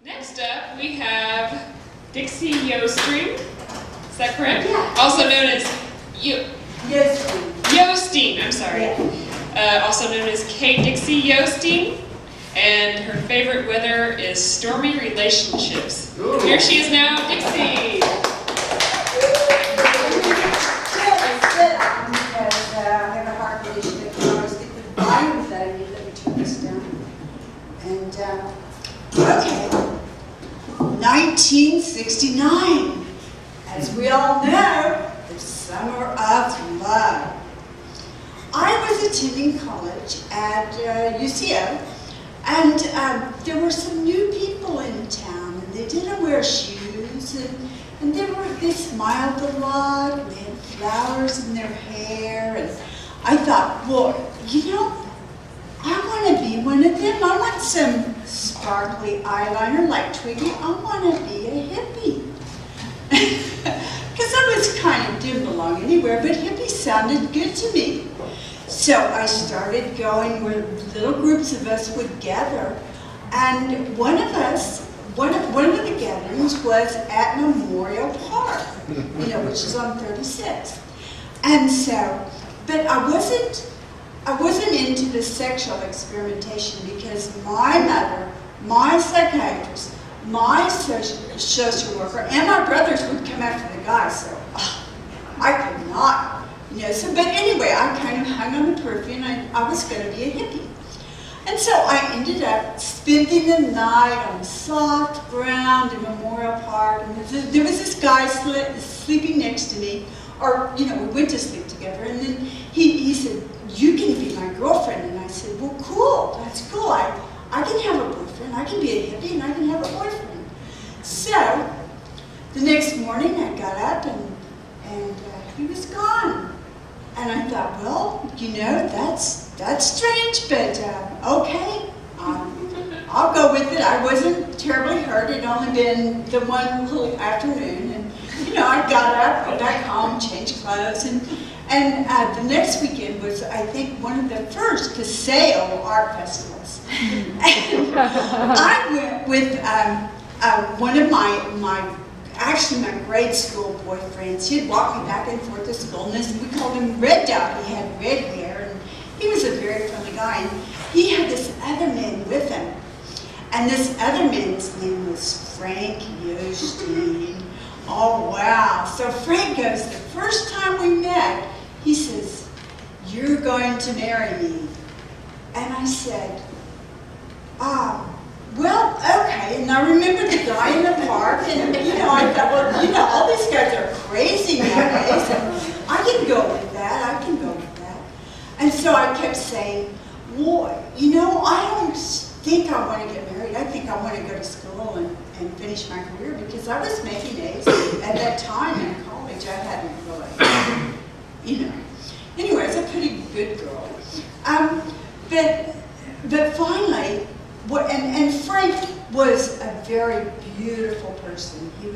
Next up, we have Dixie Yostring. Is that correct? Yeah. Also known as Yostring. Yosting, I'm sorry. Yeah. Also known as Kate Dixie Yosting. And her favorite weather is stormy relationships. Ooh. Here she is now, Dixie. Sit on because I have a heart condition. If I was getting the volume that I need, let me turn this down. And, okay. 1969. As we all know, the summer of love. I was attending college at UCO, and there were some new people in town, and they didn't wear shoes, and they smiled a lot, they had flowers in their hair, and I thought, well, you know, I want to be one of them. I want some sparkly eyeliner like Twiggy. I want to be a hippie. Because I was kind of didn't belong anywhere, but hippie sounded good to me. So I started going where little groups of us would gather, and one of the gatherings was at Memorial Park, you know, which is on 36th. And so, but I wasn't into the sexual experimentation because my mother, my psychiatrist, my social worker, and my brothers would come after the guys, so I could not. You know, so, but anyway, I kind of hung on the periphery, and I was going to be a hippie. And so I ended up spending the night on the soft ground in Memorial Park, and there was this guy sleeping next to me, or, you know, we went to sleep together, and then he said, you can be my girlfriend, and I said, well, cool, that's cool, I can have a boyfriend, I can be a hippie, and I can have a boyfriend. So, the next morning I got up, and he was gone. And I thought, well, you know, that's strange, but okay, I'll go with it. I wasn't terribly hurt. It'd only been the one little afternoon, and you know, I got up, went back home, changed clothes, and the next weekend was, I think, one of the first Paseo art festivals. And I went with one of my grade school boyfriends. He'd walk me back and forth to school, and we called him Red Dot. He had red hair, and he was a very friendly guy. And he had this other man with him, and this other man's name was Frank Yostin. Oh, wow. So Frank goes, the first time we met, he says, you're going to marry me. And I said, well, okay, and I remember the guy in the park, and, you know, I thought, well, you know, all these guys are crazy nowadays, and I can go with that, And so I kept saying, boy, you know, I don't think I want to get married. I think I want to go to school and finish my career, because I was making A's at that time in college. I hadn't really, you know. Anyway, I was a pretty good girl. But finally, and Frank was a very beautiful person. He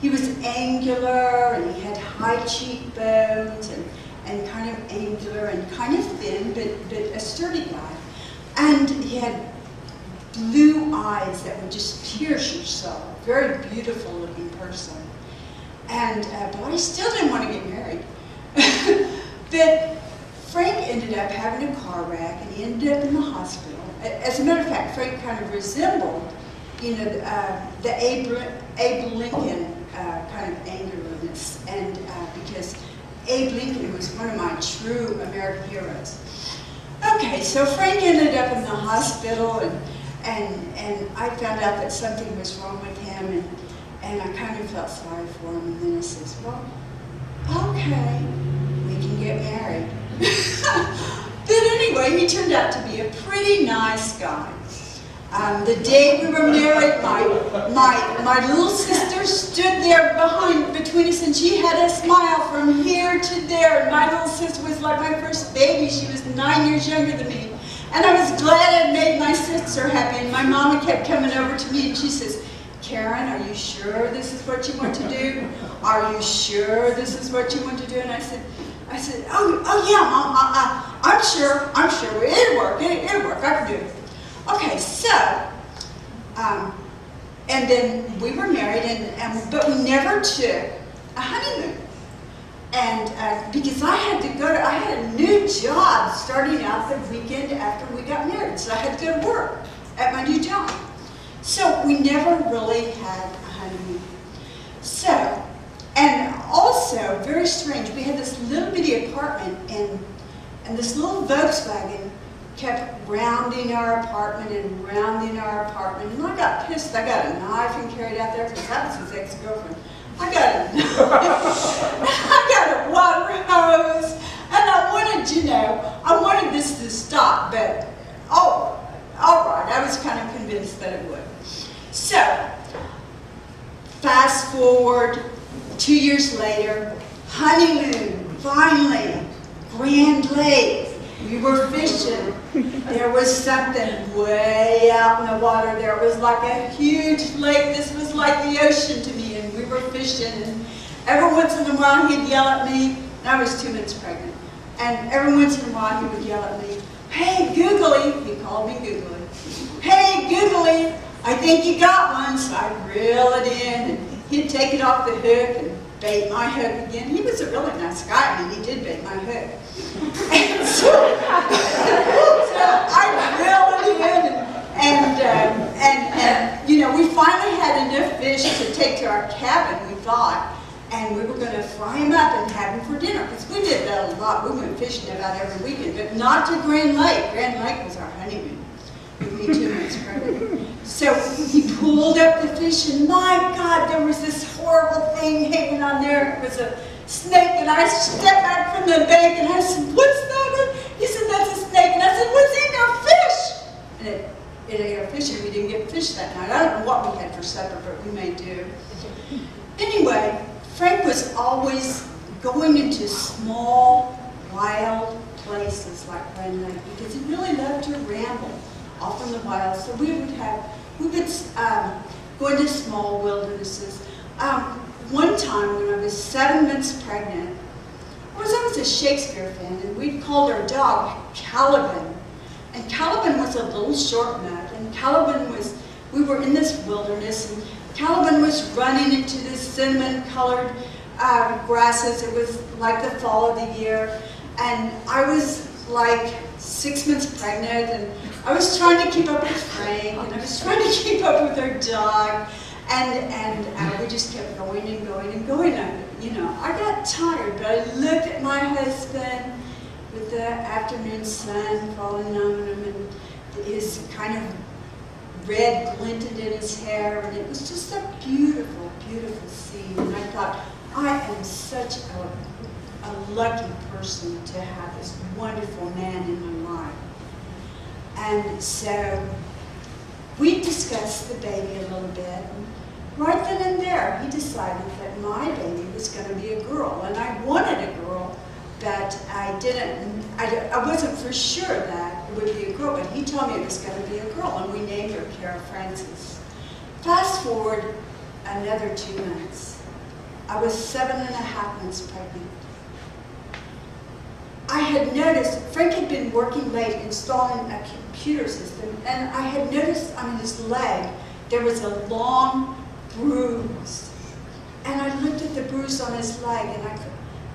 was angular, and he had high cheekbones, and kind of angular and kind of thin, but a sturdy guy. And he had blue eyes that would just pierce your soul. Very beautiful looking person. And but I still didn't want to get married. But Frank ended up having a car wreck, and he ended up in the hospital. As a matter of fact, Frank kind of resembled, you know, the Abe Lincoln kind of angularness, and because Abe Lincoln was one of my true American heroes. Okay, so Frank ended up in the hospital, and I found out that something was wrong with him, and I kind of felt sorry for him, and then I says, well, okay, we can get married. But anyway, he turned out to be a pretty nice guy. The day we were married, my little sister stood there between us, and she had a smile from here to there. And my little sister was like my first baby. She was 9 years younger than me. And I was glad I made my sister happy. And my mama kept coming over to me, and she says, Karen, are you sure this is what you want to do? Are you sure this is what you want to do? And I said, oh yeah, Mom, I'm sure, it'll work, I can do it. Okay, so, And then we were married, but we never took a honeymoon. And because I had a new job starting out the weekend after we got married, so I had to go to work at my new job. So we never really had a honeymoon. So, and also, very strange, we had this little bitty apartment, and this little Volkswagen kept rounding our apartment and rounding our apartment. And I got pissed. I got a knife and carried out there because that was his ex-girlfriend. I got a knife. I got a water hose. And I wanted this to stop. But, oh, all right. I was kind of convinced that it would. So, fast forward 2 years later, honeymoon, finally, Grand Lake. We were fishing. There was something way out in the water. There was like a huge lake. This was like the ocean to me, and we were fishing. And every once in a while, he'd yell at me. And I was 2 months pregnant. And every once in a while, he would yell at me, "Hey, Googly," he called me Googly. "Hey, Googly, I think you got one." So I'd reel it in, and he'd take it off the hook and bait my hook again. He was a really nice guy. I mean, he did bait my hook. And so I reeled it in, and we finally had enough fish to take to our cabin, we thought, and we were going to fry him up and have him for dinner, because we did that a lot. We went fishing about every weekend, but not to Grand Lake. Grand Lake was our honeymoon. With me 2 months pregnant. So he pulled up the fish, and my God, there was this horrible thing hanging on there. It was a snake, and I stepped back from the bank, and I said, "What's that?" He said, "That's a snake." And I said, "What's eating our fish?" And it ate our fish, and we didn't get fish that night. I don't know what we had for supper, but we may do. Anyway, Frank was always going into small, wild places like Grand Lake, because he really loved to ramble off in the wild. So we would go into small wildernesses. One time when I was 7 months pregnant, I was a Shakespeare fan, and we called our dog Caliban. And Caliban was a little short nut, and we were in this wilderness, and Caliban was running into this cinnamon-colored grasses. It was like the fall of the year, and I was like 6 months pregnant, and I was trying to keep up with Frank, and I was trying to keep up with our dog, and we just kept going and going and going. I got tired, but I looked at my husband with the afternoon sun falling on him, and his kind of red glinted in his hair, and it was just a beautiful, beautiful scene. And I thought, I am such a lucky person to have this wonderful man in my life. And so we discussed the baby a little bit. And right then and there, he decided that my baby was going to be a girl. And I wanted a girl, but I wasn't for sure that it would be a girl, but he told me it was going to be a girl, and we named her Cara Francis. Fast forward another 2 months. I was 7.5 months pregnant. I had noticed, Frank had been working late installing a computer system, and I had noticed on his leg there was a long bruise. And I looked at the bruise on his leg, and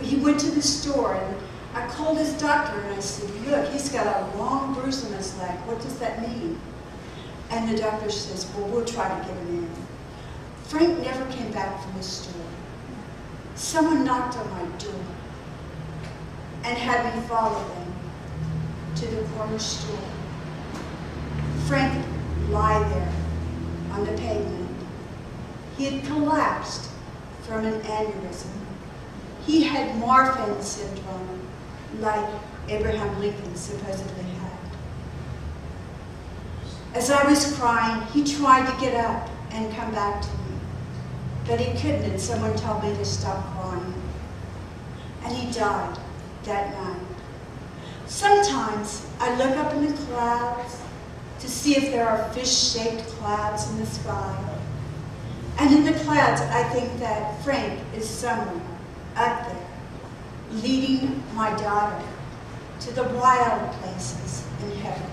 he went to the store, and I called his doctor, and I said, "Look, he's got a long bruise on his leg. What does that mean?" And the doctor says, "Well, we'll try to get him in." Frank never came back from the store. Someone knocked on my door and had me follow them to the corner store. Frank lay there on the pavement. He had collapsed from an aneurysm. He had Marfan syndrome, like Abraham Lincoln supposedly had. As I was crying, he tried to get up and come back to me, but he couldn't, and someone told me to stop crying. And he died that night. Sometimes I look up in the clouds to see if there are fish-shaped clouds in the sky. And in the clouds, I think that Frank is somewhere up there, leading my daughter to the wild places in heaven.